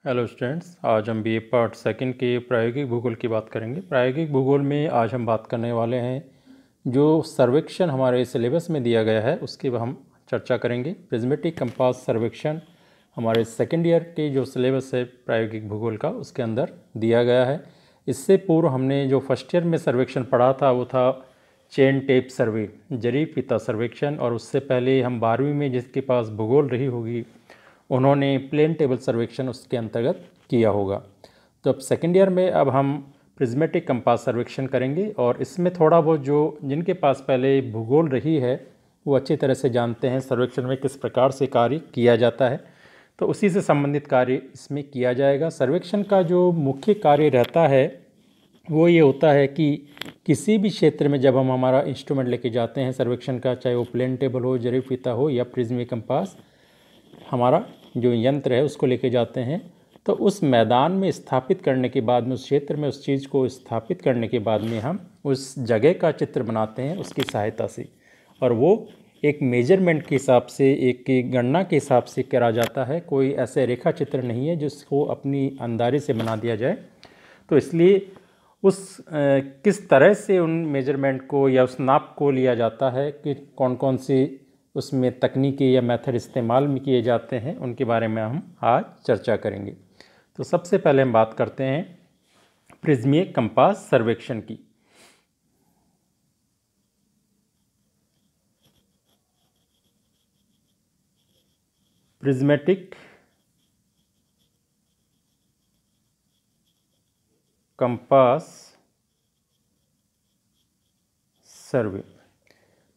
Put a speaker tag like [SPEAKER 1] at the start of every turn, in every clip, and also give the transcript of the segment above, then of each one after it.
[SPEAKER 1] Hello students, आज हम BA part second के प्रायोगिक भूगोल की बात करेंगे। प्रायोगिक भूगोल में आज हम बात करने वाले हैं जो सर्वेक्षण हमारे सिलेबस में दिया गया है उसकी हम चर्चा करेंगे। प्रिज्मेटिक कंपास सर्वेक्षण हमारे सेकंड ईयर के जो सिलेबस है प्रायोगिक भूगोल का उसके अंदर दिया गया है। इससे पूर्व हमने जो फर्स्ट ईयर में सर्वेक्षण पढ़ा था वो था चेन टेप सर्वे, जरी फीता सर्वेक्षण, और उससे पहले हम 12वीं में जिसके पास भूगोल रही होगी उन्होंने प्लेन टेबल सर्वेक्षण उसके अंतर्गत किया होगा। तो अब सेकेंड ईयर में अब हम प्रिज्मेटिक कंपास सर्वेक्षण करेंगे और इसमें थोड़ा बहुत जो जिनके पास पहले भूगोल रही है वो अच्छी तरह से जानते हैं सर्वेक्षण में किस प्रकार से कार्य किया जाता है, तो उसी से संबंधित कार्य इसमें किया जाएगा। सर्वेक्षण का जो मुख्य कार्य रहता है वो ये होता है कि किसी भी क्षेत्र में जब हम हमारा इंस्ट्रूमेंट लेके जाते हैं सर्वेक्षण का, चाहे वो प्लेन टेबल हो, जरी फीता हो या प्रिज्मेटिक कंपास, हमारा जो यंत्र है उसको लेके जाते हैं, तो उस मैदान में स्थापित करने के बाद में, उस क्षेत्र में उस चीज़ को स्थापित करने के बाद में हम उस जगह का चित्र बनाते हैं उसकी सहायता से, और वो एक मेजरमेंट के हिसाब से, एक गणना के हिसाब से करा जाता है। कोई ऐसे रेखा चित्र नहीं है जिसको अपनी अंदाजे से बना दिया जाए। तो इसलिए उस किस तरह से उन मेजरमेंट को या उस नाप को लिया जाता है कि कौन कौन सी उसमें तकनीकी या मेथड इस्तेमाल में किए जाते हैं उनके बारे में हम आज चर्चा करेंगे। तो सबसे पहले हम बात करते हैं प्रिज्मेटिक कंपास सर्वेक्षण की। प्रिज्मेटिक कंपास सर्वे,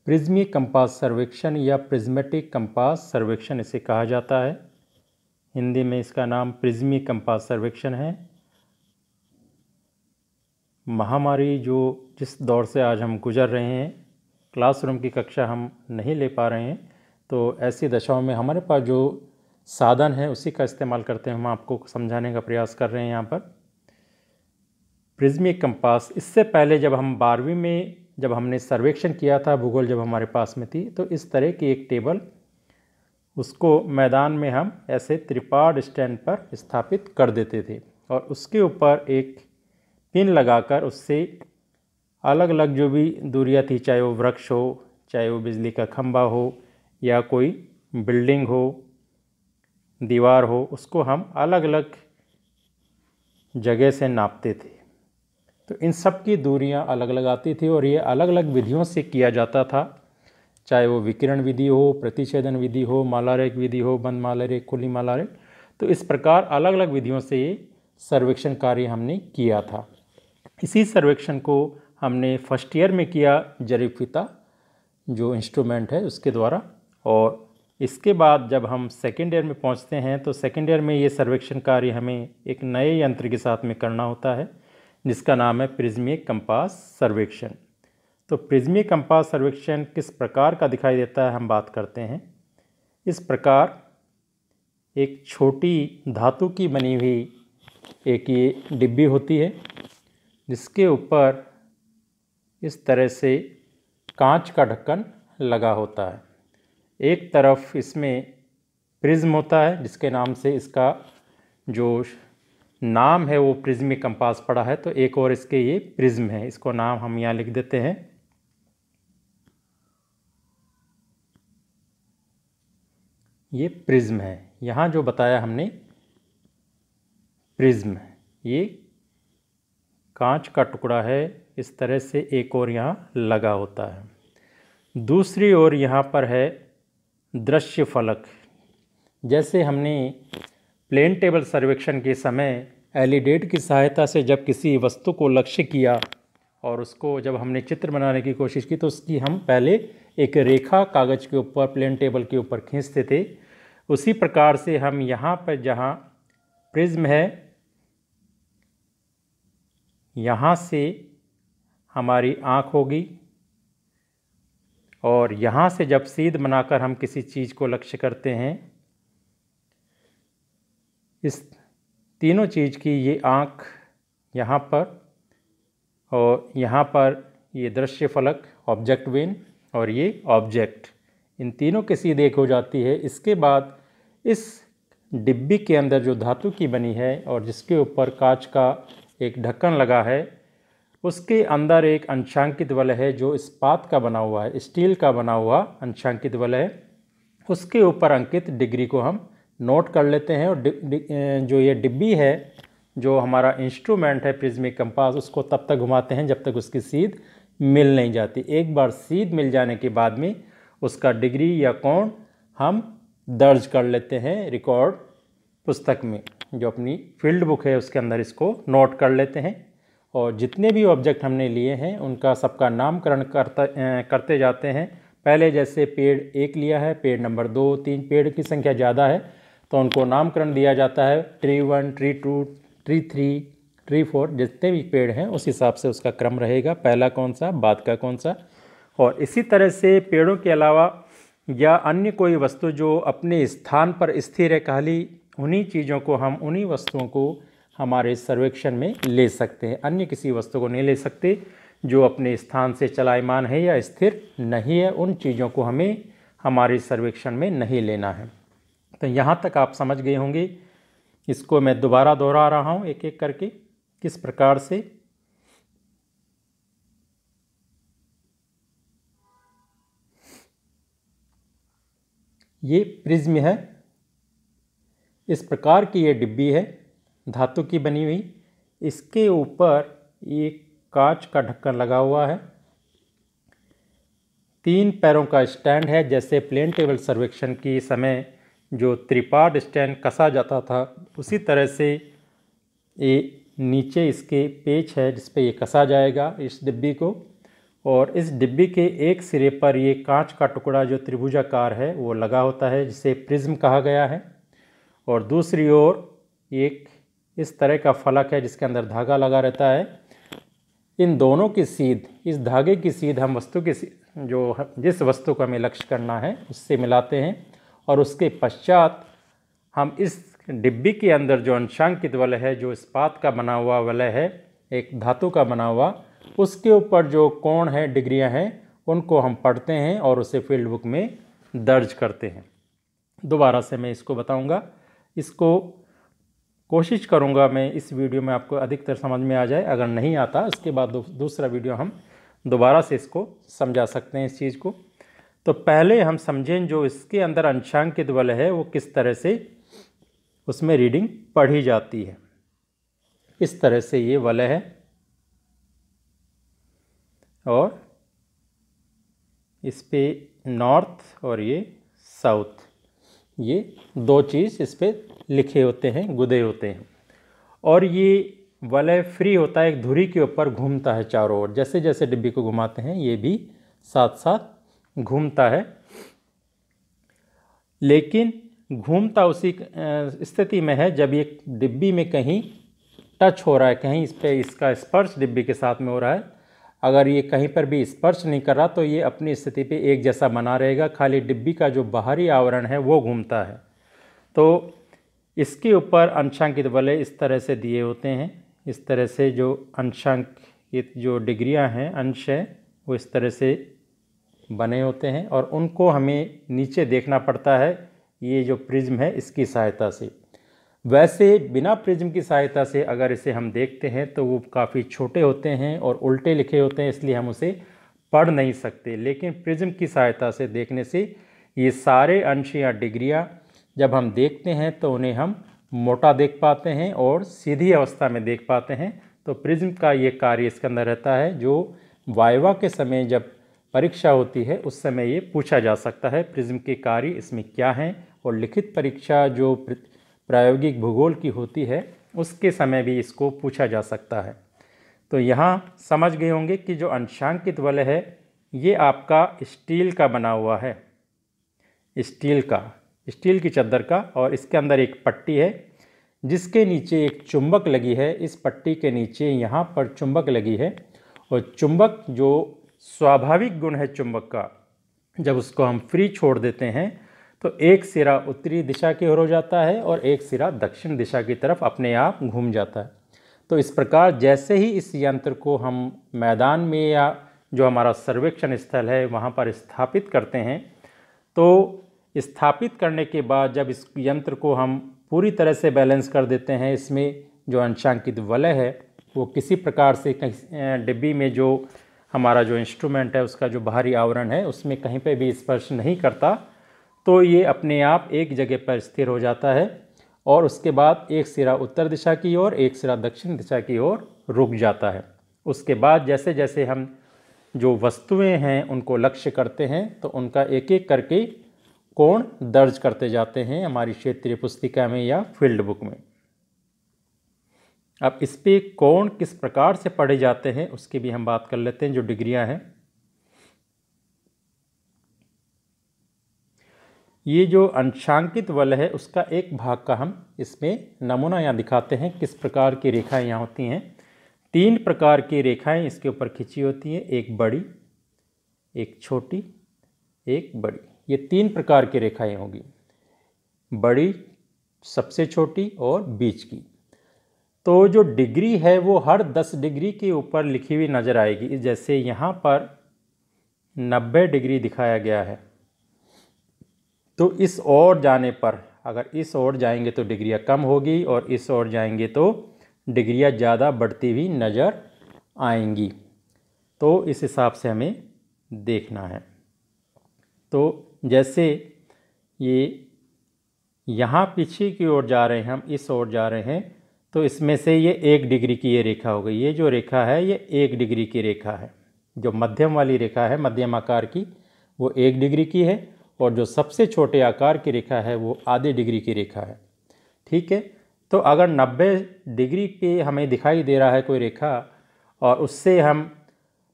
[SPEAKER 1] प्रिज्मेटिक कंपास सर्वेक्षण या प्रिज्मेटिक कंपास सर्वेक्षण इसे कहा जाता है। हिंदी में इसका नाम प्रिज्मेटिक कंपास सर्वेक्षण है। महामारी जो जिस दौर से आज हम गुजर रहे हैं, क्लासरूम की कक्षा हम नहीं ले पा रहे हैं, तो ऐसी दशाओं में हमारे पास जो साधन है उसी का इस्तेमाल करते हैं। हम आपको समझाने का प्रयास कर रहे हैं यहाँ पर प्रिज्मेटिक कंपास। इससे पहले जब हम 12वीं में जब हमने सर्वेक्षण किया था, भूगोल जब हमारे पास में थी, तो इस तरह की एक टेबल उसको मैदान में हम ऐसे त्रिपाद स्टैंड पर स्थापित कर देते थे और उसके ऊपर एक पिन लगाकर उससे अलग अलग जो भी दूरियां थी, चाहे वो वृक्ष हो, चाहे वो बिजली का खंभा हो या कोई बिल्डिंग हो, दीवार हो, उसको हम अलग अलग जगह से नापते थे। तो इन सब की दूरियां अलग अलग आती थी और ये अलग अलग विधियों से किया जाता था, चाहे वो विकिरण विधि हो, प्रतिच्छेदन विधि हो, मालारेख विधि हो, बंद मालारेख, खुली मालारेख। तो इस प्रकार अलग अलग विधियों से ये सर्वेक्षण कार्य हमने किया था। इसी सर्वेक्षण को हमने फर्स्ट ईयर में किया जरी फीता जो इंस्ट्रूमेंट है उसके द्वारा, और इसके बाद जब हम सेकेंड ईयर में पहुंचते हैं तो सेकेंड ईयर में ये सर्वेक्षण कार्य हमें एक नए यंत्र के साथ में करना होता है जिसका नाम है प्रिज्मेटिक कंपास सर्वेक्षण। तो प्रिज्मेटिक कंपास सर्वेक्षण किस प्रकार का दिखाई देता है हम बात करते हैं। इस प्रकार एक छोटी धातु की बनी हुई एक ये डिब्बी होती है जिसके ऊपर इस तरह से कांच का ढक्कन लगा होता है। एक तरफ इसमें प्रिज्म होता है जिसके नाम से इसका जो नाम है वो प्रिज्मेटिक कंपास पड़ा है, तो एक और इसके ये प्रिज्म है, इसको नाम हम यहाँ लिख देते हैं। ये प्रिज्म है, यहाँ जो बताया हमने प्रिज्म, ये कांच का टुकड़ा है, इस तरह से एक और यहाँ लगा होता है। दूसरी ओर यहाँ पर है दृश्य फलक। जैसे हमने प्लेन टेबल सर्वेक्षण के समय एलईडी की सहायता से जब किसी वस्तु को लक्ष्य किया और उसको जब हमने चित्र बनाने की कोशिश की तो उसकी हम पहले एक रेखा कागज़ के ऊपर, प्लेन टेबल के ऊपर खींचते थे, उसी प्रकार से हम यहाँ पर जहाँ प्रिज्म है यहाँ से हमारी आँख होगी और यहाँ से जब सीध बनाकर हम किसी चीज़ को लक्ष्य करते हैं, इस तीनों चीज़ की ये आँख यहाँ पर और यहाँ पर ये दृश्य फलक, ऑब्जेक्ट वेन, और ये ऑब्जेक्ट, इन तीनों के सीध एक हो जाती है। इसके बाद इस डिब्बी के अंदर जो धातु की बनी है और जिसके ऊपर कांच का एक ढक्कन लगा है, उसके अंदर एक अंशांकित वलय है जो इस्पात का बना हुआ है, स्टील का बना हुआ अंशांकित वलय है। उसके ऊपर अंकित डिग्री को हम नोट कर लेते हैं और जो ये डिब्बी है, जो हमारा इंस्ट्रूमेंट है प्रिज्मिक कंपास, उसको तब तक घुमाते हैं जब तक उसकी सीध मिल नहीं जाती। एक बार सीध मिल जाने के बाद में उसका डिग्री या कोण हम दर्ज कर लेते हैं रिकॉर्ड पुस्तक में, जो अपनी फील्ड बुक है उसके अंदर इसको नोट कर लेते हैं। और जितने भी ऑब्जेक्ट हमने लिए हैं उनका सबका नामकरण करते जाते हैं। पहले जैसे पेड़ 1 लिया है, पेड़ नंबर 2, 3, पेड़ की संख्या ज़्यादा है तो उनको नामकरण दिया जाता है। ट्री 1, ट्री 2, ट्री 3, ट्री 4, जितने भी पेड़ हैं उस हिसाब से उसका क्रम रहेगा, पहला कौन सा, बाद का कौन सा। और इसी तरह से पेड़ों के अलावा या अन्य कोई वस्तु जो अपने स्थान पर स्थिर है, खाली उन्हीं चीज़ों को हम, उन्हीं वस्तुओं को हमारे सर्वेक्षण में ले सकते हैं। अन्य किसी वस्तु को नहीं ले सकते जो अपने स्थान से चलायमान है या स्थिर नहीं है, उन चीज़ों को हमें हमारे सर्वेक्षण में नहीं लेना है। तो यहाँ तक आप समझ गए होंगे। इसको मैं दोबारा दोहरा रहा हूँ एक एक करके किस प्रकार से। ये प्रिज्म है, इस प्रकार की ये डिब्बी है धातु की बनी हुई। इसके ऊपर एक कांच का ढक्कन लगा हुआ है, 3 पैरों का स्टैंड है। जैसे प्लेन टेबल सर्वेक्षण के समय जो त्रिपाद स्टैंड कसा जाता था, उसी तरह से ये नीचे इसके पेच है जिस पे ये कसा जाएगा इस डिब्बी को। और इस डिब्बी के एक सिरे पर ये कांच का टुकड़ा जो त्रिभुजाकार है वो लगा होता है, जिसे प्रिज्म कहा गया है। और दूसरी ओर एक इस तरह का फलक है जिसके अंदर धागा लगा रहता है। इन दोनों की सीध, इस धागे की सीध हम वस्तु की जो जिस वस्तु को हमें लक्ष्य करना है उससे मिलाते हैं। और उसके पश्चात हम इस डिब्बी के अंदर जो अंशांकित वलय है, जो इस्पात का बना हुआ वलय है, एक धातु का बना हुआ, उसके ऊपर जो कोण है, डिग्रियां हैं, उनको हम पढ़ते हैं और उसे फील्ड बुक में दर्ज करते हैं। दोबारा से मैं इसको बताऊंगा, इसको कोशिश करूंगा मैं इस वीडियो में आपको अधिकतर समझ में आ जाए। अगर नहीं आता उसके बाद दूसरा वीडियो हम दोबारा से इसको समझा सकते हैं इस चीज़ को। तो पहले हम समझें जो इसके अंदर अंशांकित वलय है वो किस तरह से उसमें रीडिंग पढ़ी जाती है। इस तरह से ये वलय है और इस पे नॉर्थ और ये साउथ, ये 2 चीज़ इस पे लिखे होते हैं, गुदे होते हैं। और ये वलय फ्री होता है, एक धुरी के ऊपर घूमता है चारों ओर। जैसे जैसे डिब्बी को घुमाते हैं ये भी साथ साथ घूमता है, लेकिन घूमता उसी स्थिति में है जब ये डिब्बी में कहीं टच हो रहा है, कहीं इस पे इसका स्पर्श डिब्बी के साथ में हो रहा है। अगर ये कहीं पर भी स्पर्श नहीं कर रहा तो ये अपनी स्थिति पे एक जैसा बना रहेगा, खाली डिब्बी का जो बाहरी आवरण है वो घूमता है। तो इसके ऊपर अंशांकित वलय इस तरह से दिए होते हैं। इस तरह से जो अंशांकित जो डिग्रियां हैं, अंश है, वो इस तरह से बने होते हैं और उनको हमें नीचे देखना पड़ता है ये जो प्रिज्म है इसकी सहायता से। वैसे बिना प्रिज्म की सहायता से अगर इसे हम देखते हैं तो वो काफ़ी छोटे होते हैं और उल्टे लिखे होते हैं, इसलिए हम उसे पढ़ नहीं सकते। लेकिन प्रिज्म की सहायता से देखने से ये सारे अंश या डिग्रियां जब हम देखते हैं तो उन्हें हम मोटा देख पाते हैं और सीधी अवस्था में देख पाते हैं। तो प्रिज्म का ये कार्य इसके अंदर रहता है, जो वाइवा के समय जब परीक्षा होती है उस समय ये पूछा जा सकता है प्रिज्म के कार्य इसमें क्या हैं। और लिखित परीक्षा जो प्रायोगिक भूगोल की होती है उसके समय भी इसको पूछा जा सकता है। तो यहाँ समझ गए होंगे कि जो अंशांकित वलय है ये आपका स्टील का बना हुआ है, स्टील की चद्दर का, और इसके अंदर एक पट्टी है जिसके नीचे एक चुंबक लगी है। इस पट्टी के नीचे यहाँ पर चुंबक लगी है और चुंबक जो स्वाभाविक गुण है चुंबक का, जब उसको हम फ्री छोड़ देते हैं तो एक सिरा उत्तरी दिशा की ओर हो जाता है और एक सिरा दक्षिण दिशा की तरफ अपने आप घूम जाता है। तो इस प्रकार जैसे ही इस यंत्र को हम मैदान में या जो हमारा सर्वेक्षण स्थल है वहाँ पर स्थापित करते हैं, तो स्थापित करने के बाद जब इस यंत्र को हम पूरी तरह से बैलेंस कर देते हैं। इसमें जो अंशांकित वलय है वो किसी प्रकार से कहीं डिब्बी में जो हमारा जो इंस्ट्रूमेंट है उसका जो बाहरी आवरण है उसमें कहीं पे भी स्पर्श नहीं करता, तो ये अपने आप एक जगह पर स्थिर हो जाता है और उसके बाद एक सिरा उत्तर दिशा की ओर एक सिरा दक्षिण दिशा की ओर रुक जाता है। उसके बाद जैसे जैसे हम जो वस्तुएं हैं उनको लक्ष्य करते हैं तो उनका एक एक करके कोण दर्ज करते जाते हैं हमारी क्षेत्रीय पुस्तिका में या फील्ड बुक में। अब इस पे कोण किस प्रकार से पढ़े जाते हैं उसकी भी हम बात कर लेते हैं, जो डिग्रियां हैं। ये जो अंशांकित वलय है उसका एक भाग का हम इसमें नमूना यहाँ दिखाते हैं, किस प्रकार की रेखाएं यहाँ होती हैं। 3 प्रकार की रेखाएं इसके ऊपर खिंची होती हैं, एक बड़ी, एक छोटी, एक बड़ी। ये 3 प्रकार की रेखाएं होंगी, बड़ी, सबसे छोटी और बीच की। तो जो डिग्री है वो हर 10 डिग्री के ऊपर लिखी हुई नज़र आएगी। जैसे यहाँ पर 90 डिग्री दिखाया गया है, तो इस ओर जाने पर, अगर इस ओर जाएंगे तो डिग्रियाँ कम होगी और इस ओर जाएंगे तो डिग्रियाँ ज़्यादा बढ़ती हुई नज़र आएंगी। तो इस हिसाब से हमें देखना है। तो जैसे ये यहाँ पीछे की ओर जा रहे हैं, हम इस ओर जा रहे हैं, तो इसमें से ये 1 डिग्री की ये रेखा हो गई। ये जो रेखा है ये 1 डिग्री की रेखा है। जो मध्यम वाली रेखा है मध्यम आकार की वो 1 डिग्री की है और जो सबसे छोटे आकार की रेखा है वो आधे डिग्री की रेखा है। ठीक है, तो अगर 90 डिग्री पे हमें दिखाई दे रहा है कोई रेखा और उससे हम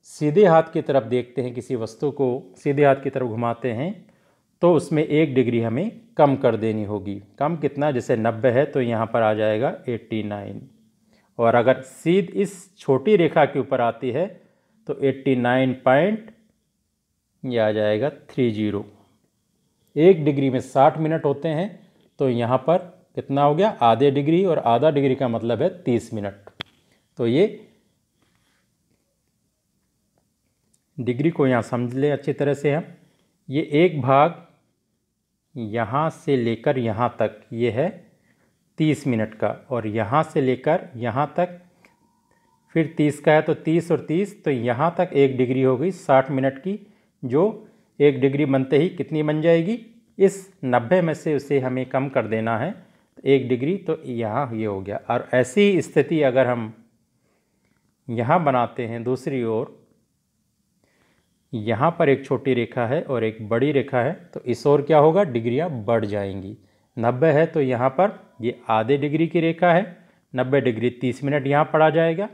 [SPEAKER 1] सीधे हाथ की तरफ देखते हैं, किसी वस्तु को सीधे हाथ की तरफ घुमाते हैं, तो उसमें 1 डिग्री हमें कम कर देनी होगी। कम कितना, जैसे 90 है तो यहाँ पर आ जाएगा 89, और अगर सीध इस छोटी रेखा के ऊपर आती है तो 89 पॉइंट ये आ जाएगा 30। 1 डिग्री में 60 मिनट होते हैं, तो यहाँ पर कितना हो गया, आधे डिग्री, और आधा डिग्री का मतलब है 30 मिनट। तो ये डिग्री को यहाँ समझ लें अच्छी तरह से हम। ये एक भाग यहाँ से लेकर यहाँ तक ये है 30 मिनट का, और यहाँ से लेकर यहाँ तक फिर 30 का है, तो 30 और 30, तो यहाँ तक 1 डिग्री हो गई 60 मिनट की, जो 1 डिग्री बनते ही कितनी बन जाएगी, इस 90 में से उसे हमें कम कर देना है 1 डिग्री, तो यहाँ ये हो गया। और ऐसी स्थिति अगर हम यहाँ बनाते हैं दूसरी ओर, यहाँ पर एक छोटी रेखा है और एक बड़ी रेखा है, तो इस ओर क्या होगा, डिग्रियाँ बढ़ जाएंगी। 90 है तो यहाँ पर ये आधे डिग्री की रेखा है, 90 डिग्री 30 मिनट यहाँ पड़ा जाएगा,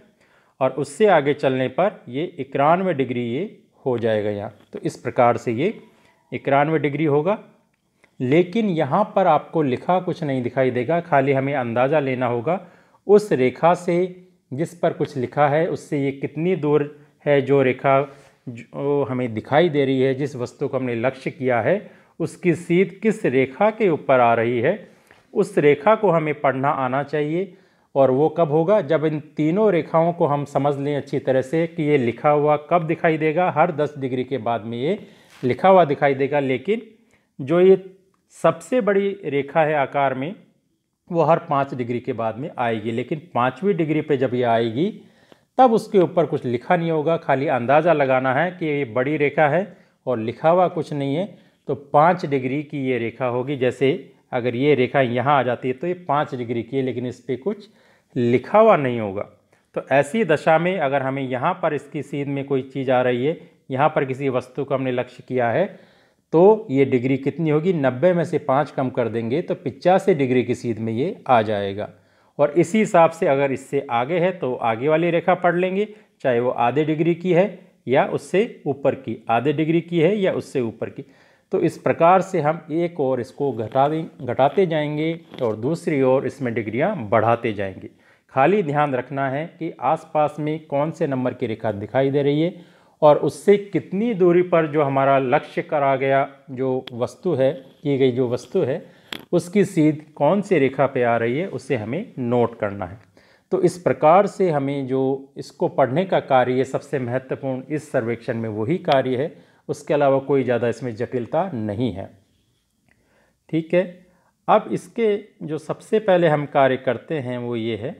[SPEAKER 1] और उससे आगे चलने पर ये 91 डिग्री ये हो जाएगा यहाँ। तो इस प्रकार से ये 91 डिग्री होगा। लेकिन यहाँ पर आपको लिखा कुछ नहीं दिखाई देगा, खाली हमें अंदाज़ा लेना होगा उस रेखा से जिस पर कुछ लिखा है उससे ये कितनी दूर है। जो रेखा जो हमें दिखाई दे रही है, जिस वस्तु को हमने लक्ष्य किया है, उसकी सीध किस रेखा के ऊपर आ रही है, उस रेखा को हमें पढ़ना आना चाहिए। और वो कब होगा, जब इन तीनों रेखाओं को हम समझ लें अच्छी तरह से कि ये लिखा हुआ कब दिखाई देगा, हर 10 डिग्री के बाद में ये लिखा हुआ दिखाई देगा। लेकिन जो ये सबसे बड़ी रेखा है आकार में, वो हर 5 डिग्री के बाद में आएगी। लेकिन 5वीं डिग्री पे जब ये आएगी तब उसके ऊपर कुछ लिखा नहीं होगा, खाली अंदाज़ा लगाना है कि ये बड़ी रेखा है और लिखा हुआ कुछ नहीं है। तो 5 डिग्री की ये रेखा होगी। जैसे अगर ये रेखा यहाँ आ जाती है तो ये 5 डिग्री की है, लेकिन इस पर कुछ लिखा हुआ नहीं होगा। तो ऐसी दशा में अगर हमें यहाँ पर इसकी सीध में कोई चीज़ आ रही है, यहाँ पर किसी वस्तु को हमने लक्ष्य किया है, तो ये डिग्री कितनी होगी, 90 में से 5 कम कर देंगे तो 85 डिग्री की सीध में ये आ जाएगा। और इसी हिसाब से अगर इससे आगे है तो आगे वाली रेखा पढ़ लेंगे, चाहे वो आधे डिग्री की है या उससे ऊपर की, आधे डिग्री की है या उससे ऊपर की। तो इस प्रकार से हम एक और इसको घटाते जाएंगे और दूसरी ओर इसमें डिग्रियां बढ़ाते जाएंगे। खाली ध्यान रखना है कि आसपास में कौन से नंबर की रेखा दिखाई दे रही है और उससे कितनी दूरी पर जो हमारा लक्ष्य करा गया जो वस्तु है, की गई जो वस्तु है, उसकी सीध कौन सी रेखा पे आ रही है, उसे हमें नोट करना है। तो इस प्रकार से हमें जो इसको पढ़ने का कार्य सबसे महत्वपूर्ण इस सर्वेक्षण में वही कार्य है, उसके अलावा कोई ज़्यादा इसमें जटिलता नहीं है। ठीक है, अब इसके जो सबसे पहले हम कार्य करते हैं वो ये है,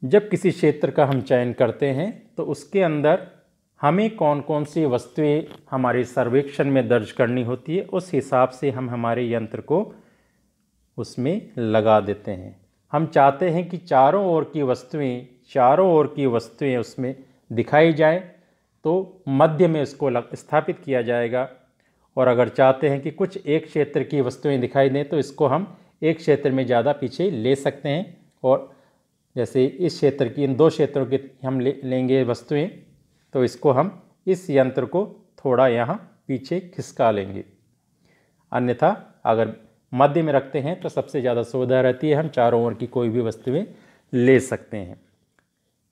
[SPEAKER 1] जब किसी क्षेत्र का हम चयन करते हैं तो उसके अंदर हमें कौन कौन सी वस्तुएं हमारे सर्वेक्षण में दर्ज करनी होती है, उस हिसाब से हम हमारे यंत्र को उसमें लगा देते हैं। हम चाहते हैं कि चारों ओर की वस्तुएं उसमें दिखाई जाए, तो मध्य में उसको स्थापित किया जाएगा। और अगर चाहते हैं कि कुछ एक क्षेत्र की वस्तुएं दिखाई दें तो इसको हम एक क्षेत्र में ज़्यादा पीछे ले सकते हैं। और जैसे इस क्षेत्र की, इन दो क्षेत्रों की हम लेंगे वस्तुएं, तो इसको हम इस यंत्र को थोड़ा यहाँ पीछे खिसका लेंगे। अन्यथा अगर मध्य में रखते हैं तो सबसे ज़्यादा सुविधा रहती है, हम चारों ओर की कोई भी वस्तुएं ले सकते हैं।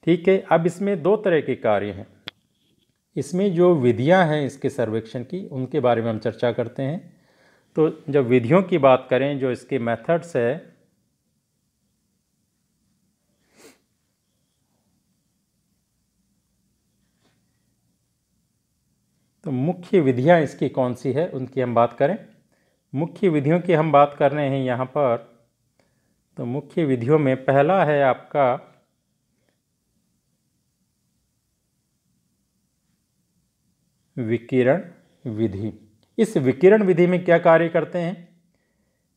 [SPEAKER 1] ठीक है, अब इसमें दो तरह के कार्य हैं। इसमें जो विधियां हैं इसके सर्वेक्षण की, उनके बारे में हम चर्चा करते हैं। तो जब विधियों की बात करें, जो इसके मेथड्स है, तो मुख्य विधियां इसकी कौन सी है उनकी हम बात करें। मुख्य विधियों की हम बात कर रहे हैं यहाँ पर। तो मुख्य विधियों में पहला है आपका विकिरण विधि। इस विकिरण विधि में क्या कार्य करते हैं?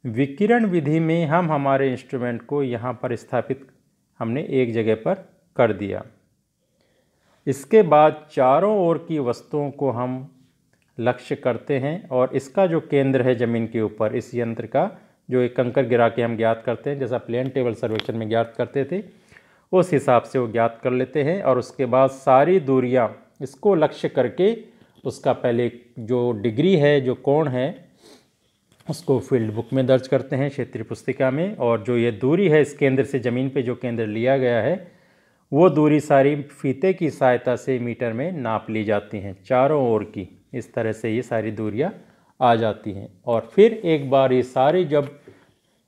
[SPEAKER 1] विकिरण विधि में हम हमारे इंस्ट्रूमेंट को यहाँ पर स्थापित हमने एक जगह पर कर दिया। इसके बाद चारों ओर की वस्तुओं को हम लक्ष्य करते हैं और इसका जो केंद्र है ज़मीन के ऊपर, इस यंत्र का जो एक कंकर गिरा के हम ज्ञात करते हैं, जैसा प्लेन टेबल सर्वेक्षण में ज्ञात करते थे, उस हिसाब से वो ज्ञात कर लेते हैं। और उसके बाद सारी दूरियां इसको लक्ष्य करके उसका पहले जो डिग्री है, जो कोण है, उसको फील्ड बुक में दर्ज करते हैं, क्षेत्रीय पुस्तिका में। और जो ये दूरी है इस केंद्र से ज़मीन पे जो केंद्र लिया गया है, वो दूरी सारी फीते की सहायता से मीटर में नाप ली जाती हैं, चारों ओर की। इस तरह से ये सारी दूरियां आ जाती हैं। और फिर एक बार ये सारी जब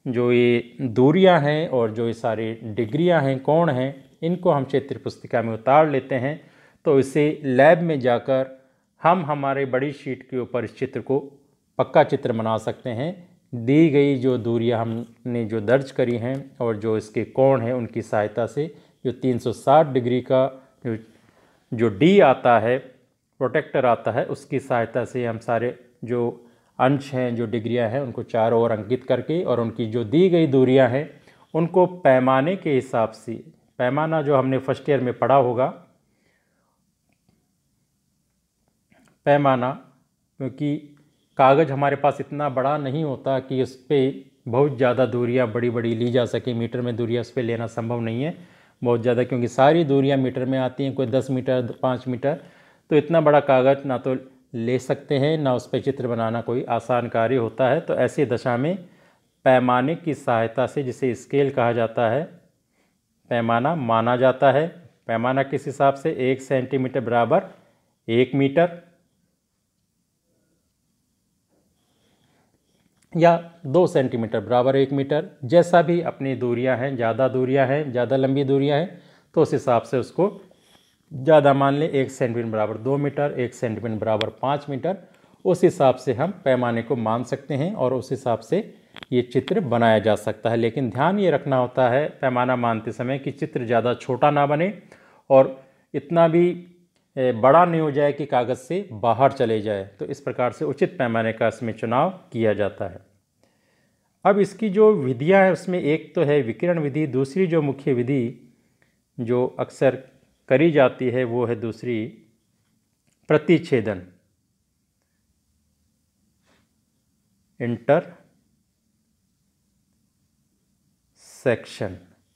[SPEAKER 1] जो ये दूरियां हैं और जो ये सारी डिग्रियां हैं, कोण हैं, इनको हम क्षेत्रीय पुस्तिका में उतार लेते हैं, तो इसे लैब में जाकर हम हमारे बड़ी शीट के ऊपर इस चित्र को पक्का चित्र बना सकते हैं। दी गई जो दूरियां हमने जो दर्ज करी हैं और जो इसके कोण हैं, उनकी सहायता से जो 360 डिग्री का जो डी आता है, प्रोटेक्टर आता है, उसकी सहायता से हम सारे जो अंश हैं, जो डिग्रियां हैं, उनको चारों ओर अंकित करके और उनकी जो दी गई दूरियां हैं उनको पैमाने के हिसाब से, पैमाना जो हमने फर्स्ट ईयर में पढ़ा होगा, पैमाना, क्योंकि कागज़ हमारे पास इतना बड़ा नहीं होता कि उस पर बहुत ज़्यादा दूरियां बड़ी बड़ी ली जा सके। मीटर में दूरियां उस पर लेना संभव नहीं है बहुत ज़्यादा, क्योंकि सारी दूरियां मीटर में आती हैं, कोई 10 मीटर 5 मीटर, तो इतना बड़ा कागज़ ना तो ले सकते हैं, ना उस पर चित्र बनाना कोई आसान कार्य होता है। तो ऐसी दशा में पैमाने की सहायता से, जिसे स्केल कहा जाता है, पैमाना माना जाता है। पैमाना किस हिसाब से? 1 सेंटीमीटर बराबर 1 मीटर या 2 सेंटीमीटर बराबर 1 मीटर, जैसा भी अपनी दूरियां हैं, ज़्यादा दूरियां हैं, ज़्यादा लंबी दूरियां हैं, तो उस हिसाब से उसको ज़्यादा मान लें। 1 सेंटीमीटर बराबर 2 मीटर, 1 सेंटीमीटर बराबर 5 मीटर, उस हिसाब से हम पैमाने को मान सकते हैं और उस हिसाब से ये चित्र बनाया जा सकता है। लेकिन ध्यान ये रखना होता है पैमाना मानते समय कि चित्र ज़्यादा छोटा ना बने और इतना भी बड़ा नहीं हो जाए कि कागज़ से बाहर चले जाए। तो इस प्रकार से उचित पैमाने का इसमें चुनाव किया जाता है। अब इसकी जो विधियां हैं उसमें एक तो है विकिरण विधि, दूसरी जो मुख्य विधि जो अक्सर करी जाती है वो है दूसरी प्रतिच्छेदन,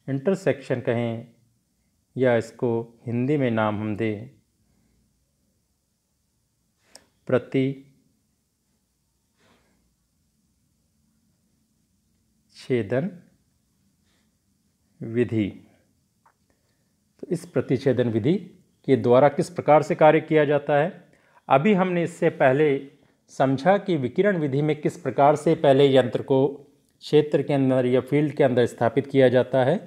[SPEAKER 1] इंटरसेक्शन कहें या इसको हिंदी में नाम हम दें प्रतिच्छेदन विधि। तो इस प्रतिच्छेदन विधि के द्वारा किस प्रकार से कार्य किया जाता है? अभी हमने इससे पहले समझा कि विकिरण विधि में किस प्रकार से पहले यंत्र को क्षेत्र के अंदर या फील्ड के अंदर स्थापित किया जाता है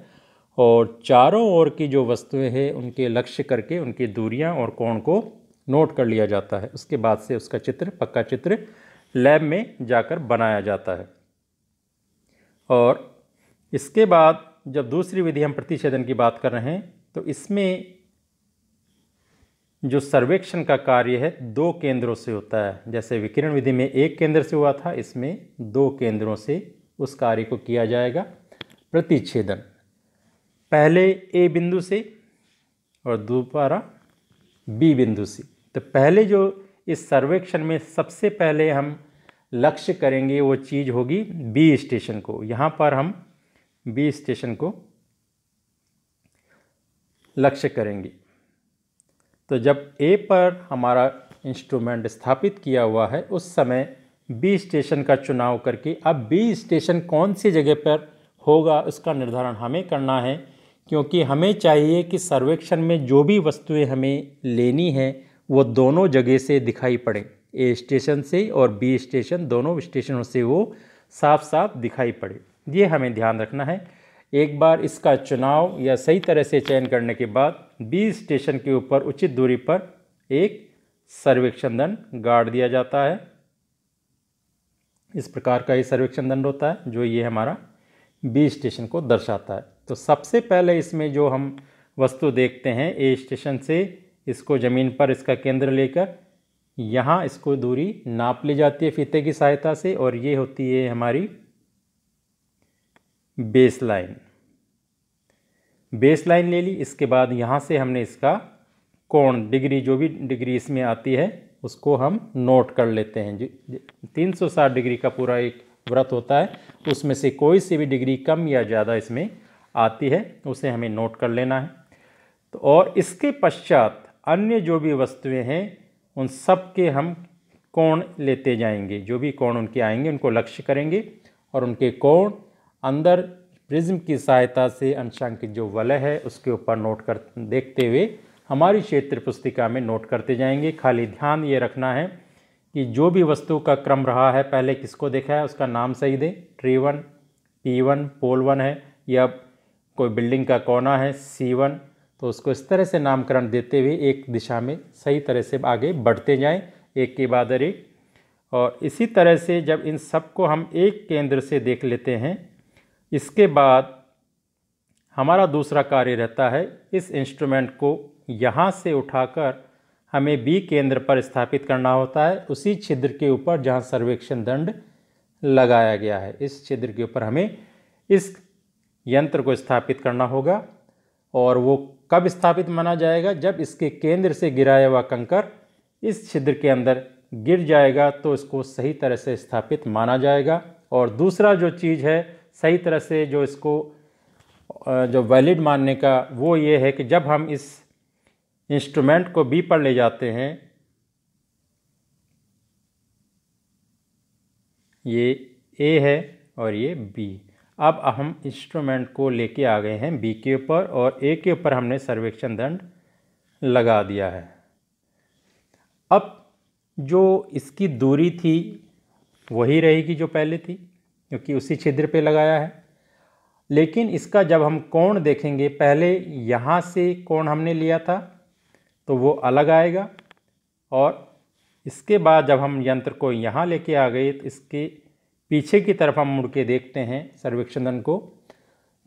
[SPEAKER 1] और चारों ओर की जो वस्तुएं हैं उनके लक्ष्य करके उनकी दूरियां और कोण को नोट कर लिया जाता है। उसके बाद से उसका चित्र, पक्का चित्र लैब में जाकर बनाया जाता है। और इसके बाद जब दूसरी विधि हम प्रतिछेदन की बात कर रहे हैं तो इसमें जो सर्वेक्षण का कार्य है 2 केंद्रों से होता है। जैसे विकिरण विधि में 1 केंद्र से हुआ था, इसमें 2 केंद्रों से उस कार्य को किया जाएगा प्रतिच्छेदन। पहले ए बिंदु से और दोबारा बी बिंदु से। तो पहले जो इस सर्वेक्षण में सबसे पहले हम लक्ष्य करेंगे वो चीज़ होगी बी स्टेशन को। यहाँ पर हम बी स्टेशन को लक्ष्य करेंगे। तो जब ए पर हमारा इंस्ट्रूमेंट स्थापित किया हुआ है उस समय बी स्टेशन का चुनाव करके अब बी स्टेशन कौन सी जगह पर होगा उसका निर्धारण हमें करना है, क्योंकि हमें चाहिए कि सर्वेक्षण में जो भी वस्तुएं हमें लेनी हैं वो दोनों जगह से दिखाई पड़े। ए स्टेशन से और बी स्टेशन, दोनों स्टेशनों से वो साफ साफ दिखाई पड़े। ये हमें ध्यान रखना है। एक बार इसका चुनाव या सही तरह से चयन करने के बाद बी स्टेशन के ऊपर उचित दूरी पर एक सर्वेक्षण दंड गाड़ दिया जाता है। इस प्रकार का ये सर्वेक्षण दंड होता है जो ये हमारा बी स्टेशन को दर्शाता है। तो सबसे पहले इसमें जो हम वस्तु देखते हैं ए स्टेशन से, इसको ज़मीन पर इसका केंद्र लेकर यहाँ इसको दूरी नाप ली जाती है फीते की सहायता से, और ये होती है हमारी बेस लाइन। बेस लाइन ले ली। इसके बाद यहाँ से हमने इसका कोण, डिग्री, जो भी डिग्री इसमें आती है उसको हम नोट कर लेते हैं। 360 डिग्री का पूरा एक वृत्त होता है, उसमें से कोई सी भी डिग्री कम या ज़्यादा इसमें आती है उसे हमें नोट कर लेना है। तो और इसके पश्चात अन्य जो भी वस्तुएं हैं उन सब के हम कोण लेते जाएंगे। जो भी कोण उनके आएंगे उनको लक्ष्य करेंगे और उनके कोण अंदर प्रिज्म की सहायता से अंशांकित जो वलय है उसके ऊपर नोट कर देखते हुए हमारी क्षेत्र पुस्तिका में नोट करते जाएंगे। खाली ध्यान ये रखना है कि जो भी वस्तु का क्रम रहा है, पहले किसको देखा है उसका नाम सही दें। ट्री 1, P1 पोल 1 है, या कोई बिल्डिंग का कोना है C1, तो उसको इस तरह से नामकरण देते हुए एक दिशा में सही तरह से आगे बढ़ते जाएं, एक के बाद एक। और इसी तरह से जब इन सब को हम एक केंद्र से देख लेते हैं, इसके बाद हमारा दूसरा कार्य रहता है इस इंस्ट्रूमेंट को यहाँ से उठाकर हमें बी केंद्र पर स्थापित करना होता है, उसी छिद्र के ऊपर जहाँ सर्वेक्षण दंड लगाया गया है। इस छिद्र के ऊपर हमें इस यंत्र को स्थापित करना होगा। और वो कब स्थापित माना जाएगा? जब इसके केंद्र से गिराया हुआ कंकर इस छिद्र के अंदर गिर जाएगा तो इसको सही तरह से स्थापित माना जाएगा। और दूसरा जो चीज़ है सही तरह से जो इसको जो वैलिड मानने का, वो ये है कि जब हम इस इंस्ट्रूमेंट को बी पर ले जाते हैं, ये ए है और ये बी। अब हम इंस्ट्रूमेंट को लेके आ गए हैं बी के ऊपर और ए के ऊपर हमने सर्वेक्षण दंड लगा दिया है। अब जो इसकी दूरी थी वही रहेगी जो पहले थी, क्योंकि उसी छिद्र पे लगाया है। लेकिन इसका जब हम कोण देखेंगे, पहले यहाँ से कोण हमने लिया था तो वो अलग आएगा, और इसके बाद जब हम यंत्र को यहाँ लेके आ गए तो इसके पीछे की तरफ हम मुड़ के देखते हैं सर्वेक्षण दंड को,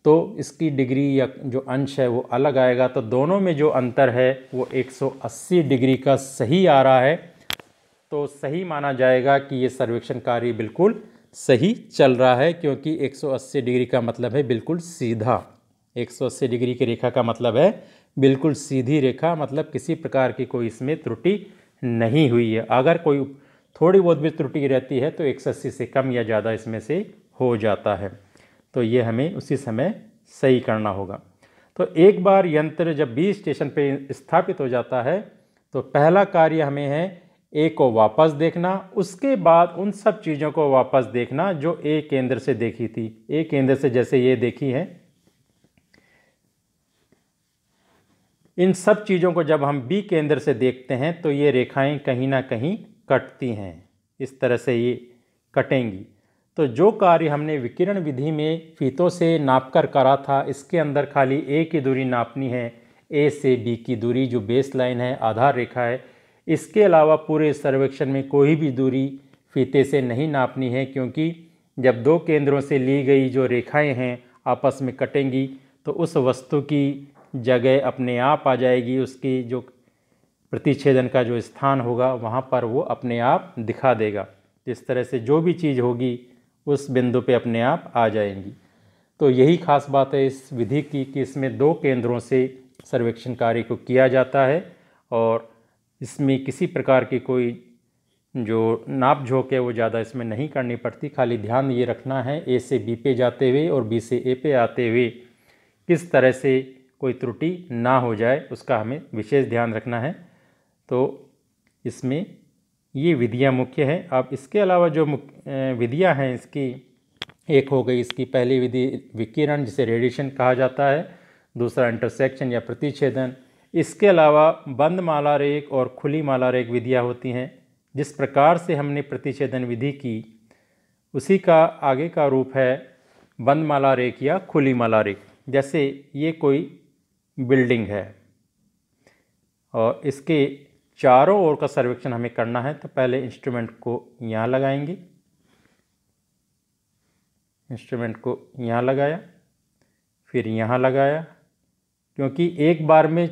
[SPEAKER 1] तो इसकी डिग्री या जो अंश है वो अलग आएगा। तो दोनों में जो अंतर है वो 180 डिग्री का सही आ रहा है, तो सही माना जाएगा कि ये सर्वेक्षण कार्य बिल्कुल सही चल रहा है, क्योंकि 180 डिग्री का मतलब है बिल्कुल सीधा। 180 डिग्री की रेखा का मतलब है बिल्कुल सीधी रेखा, मतलब किसी प्रकार की कोई इसमें त्रुटि नहीं हुई है। अगर कोई थोड़ी बहुत भी त्रुटि रहती है तो 180 से कम या ज़्यादा इसमें से हो जाता है, तो ये हमें उसी समय सही करना होगा। तो एक बार यंत्र जब बी स्टेशन पे स्थापित हो जाता है तो पहला कार्य हमें है ए को वापस देखना, उसके बाद उन सब चीज़ों को वापस देखना जो ए केंद्र से देखी थी। ए केंद्र से जैसे ये देखी है, इन सब चीज़ों को जब हम बी केंद्र से देखते हैं तो ये रेखाएं कहीं ना कहीं कटती हैं, इस तरह से ये कटेंगी। तो जो कार्य हमने विकिरण विधि में फीतों से नापकर करा था, इसके अंदर खाली ए की दूरी नापनी है। ए से बी की दूरी जो बेस लाइन है, आधार रेखा है, इसके अलावा पूरे सर्वेक्षण में कोई भी दूरी फीते से नहीं नापनी है, क्योंकि जब दो केंद्रों से ली गई जो रेखाएं हैं आपस में कटेंगी तो उस वस्तु की जगह अपने आप आ जाएगी, उसकी जो प्रतिच्छेदन का जो स्थान होगा वहाँ पर वो अपने आप दिखा देगा। इस तरह से जो भी चीज़ होगी उस बिंदु पे अपने आप आ जाएंगी। तो यही खास बात है इस विधि की कि इसमें दो केंद्रों से सर्वेक्षण कार्य को किया जाता है और इसमें किसी प्रकार की कोई जो नाप झोंक है वो ज़्यादा इसमें नहीं करनी पड़ती। खाली ध्यान ये रखना है ए से बी पे जाते हुए और बी से ए पे आते हुए किस तरह से कोई त्रुटि ना हो जाए उसका हमें विशेष ध्यान रखना है। तो इसमें ये विधियाँ मुख्य हैं। अब इसके अलावा जो विधियाँ हैं इसकी एक हो गई इसकी पहली विधि विकिरण जिसे रेडिएशन कहा जाता है, दूसरा इंटरसेक्शन या प्रतिच्छेदन। इसके अलावा बंद माला रेख और खुली माला रेख विधियाँ होती हैं। जिस प्रकार से हमने प्रतिच्छेदन विधि की उसी का आगे का रूप है बंद माला रेख या खुली माला रेख। जैसे ये कोई बिल्डिंग है और इसके चारों ओर का सर्वेक्षण हमें करना है, तो पहले इंस्ट्रूमेंट को यहाँ लगाएंगे, इंस्ट्रूमेंट को यहाँ लगाया, फिर यहाँ लगाया, क्योंकि एक बार में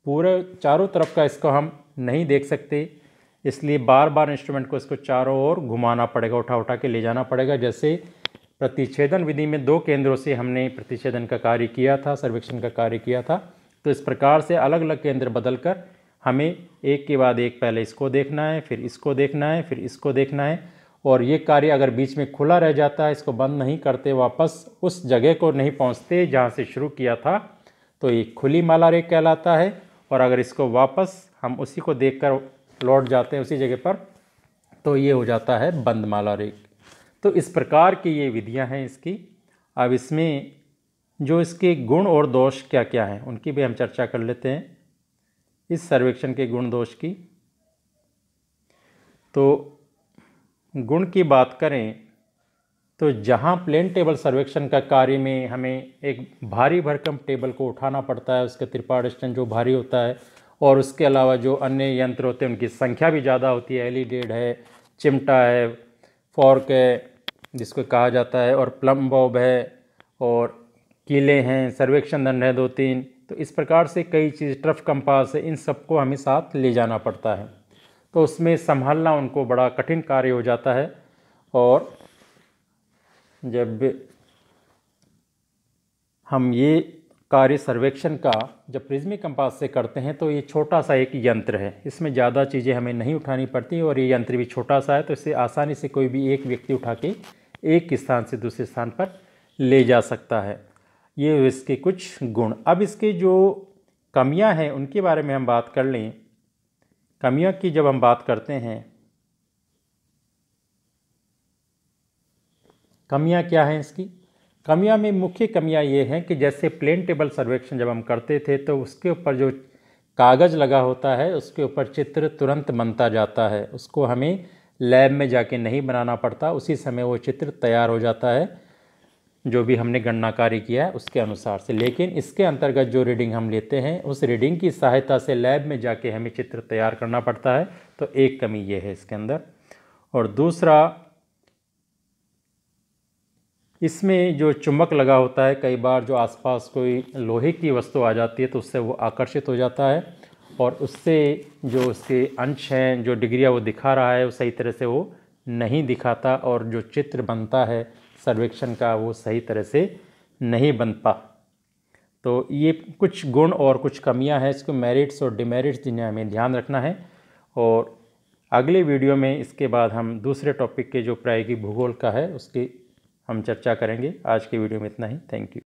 [SPEAKER 1] पूरे चारों तरफ का इसको हम नहीं देख सकते, इसलिए बार बार इंस्ट्रूमेंट को इसको चारों ओर घुमाना पड़ेगा, उठा उठा के ले जाना पड़ेगा। जैसे प्रतिच्छेदन विधि में दो केंद्रों से हमने प्रतिच्छेदन का कार्य किया था, सर्वेक्षण का कार्य किया था, तो इस प्रकार से अलग अलग केंद्र बदलकर हमें एक के बाद एक पहले इसको देखना है, फिर इसको देखना है, फिर इसको देखना है। और ये कार्य अगर बीच में खुला रह जाता है, इसको बंद नहीं करते, वापस उस जगह को नहीं पहुंचते जहां से शुरू किया था, तो ये खुली माला रेख कहलाता है। और अगर इसको वापस हम उसी को देखकर लौट जाते हैं उसी जगह पर, तो ये हो जाता है बंद माला रेख। तो इस प्रकार की ये विधियां हैं इसकी। अब इसमें जो इसके गुण और दोष क्या क्या हैं उनकी भी हम चर्चा कर लेते हैं। इस सर्वेक्षण के गुण दोष की, तो गुण की बात करें तो जहां प्लेन टेबल सर्वेक्षण का कार्य में हमें एक भारी भरकम टेबल को उठाना पड़ता है, उसका त्रिपाद स्टैंड जो भारी होता है, और उसके अलावा जो अन्य यंत्र होते हैं उनकी संख्या भी ज़्यादा होती है, एलीडेड है, चिमटा है, फॉर्क है जिसको कहा जाता है, और प्लम बॉब है, और कीले हैं, सर्वेक्षण दंड है 2-3। तो इस प्रकार से कई चीज़, ट्रफ कंपास है, इन सबको हमें साथ ले जाना पड़ता है। तो उसमें संभालना उनको बड़ा कठिन कार्य हो जाता है। और जब हम ये कार्य सर्वेक्षण का जब प्रिज्मिक कंपास से करते हैं तो ये छोटा सा एक यंत्र है, इसमें ज़्यादा चीज़ें हमें नहीं उठानी पड़ती, और ये यंत्र भी छोटा सा है, तो इसे आसानी से कोई भी एक व्यक्ति उठा के एक स्थान से दूसरे स्थान पर ले जा सकता है। ये इसके कुछ गुण। अब इसके जो कमियां हैं उनके बारे में हम बात कर लें। कमियां की जब हम बात करते हैं, कमियां क्या हैं इसकी? कमियां में मुख्य कमियां ये हैं कि जैसे प्लेन टेबल सर्वेक्षण जब हम करते थे तो उसके ऊपर जो कागज़ लगा होता है उसके ऊपर चित्र तुरंत बनता जाता है, उसको हमें लैब में जाके नहीं बनाना पड़ता, उसी समय वो चित्र तैयार हो जाता है जो भी हमने गणना कार्य किया है उसके अनुसार से। लेकिन इसके अंतर्गत जो रीडिंग हम लेते हैं उस रीडिंग की सहायता से लैब में जाके हमें चित्र तैयार करना पड़ता है, तो एक कमी ये है इसके अंदर। और दूसरा, इसमें जो चुंबक लगा होता है, कई बार जो आसपास कोई लोहे की वस्तु आ जाती है तो उससे वो आकर्षित हो जाता है और उससे जो उसके अंश हैं, जो डिग्रियाँ वो दिखा रहा है वो सही तरह से वो नहीं दिखाता, और जो चित्र बनता है सर्वेक्षण का वो सही तरह से नहीं बन पा। तो ये कुछ गुण और कुछ कमियां हैं, इसको मेरिट्स और डिमेरिट्स जिन्हें हमें ध्यान रखना है। और अगले वीडियो में इसके बाद हम दूसरे टॉपिक के जो प्रायोगिक भूगोल का है उसकी हम चर्चा करेंगे। आज के वीडियो में इतना ही। Thank you.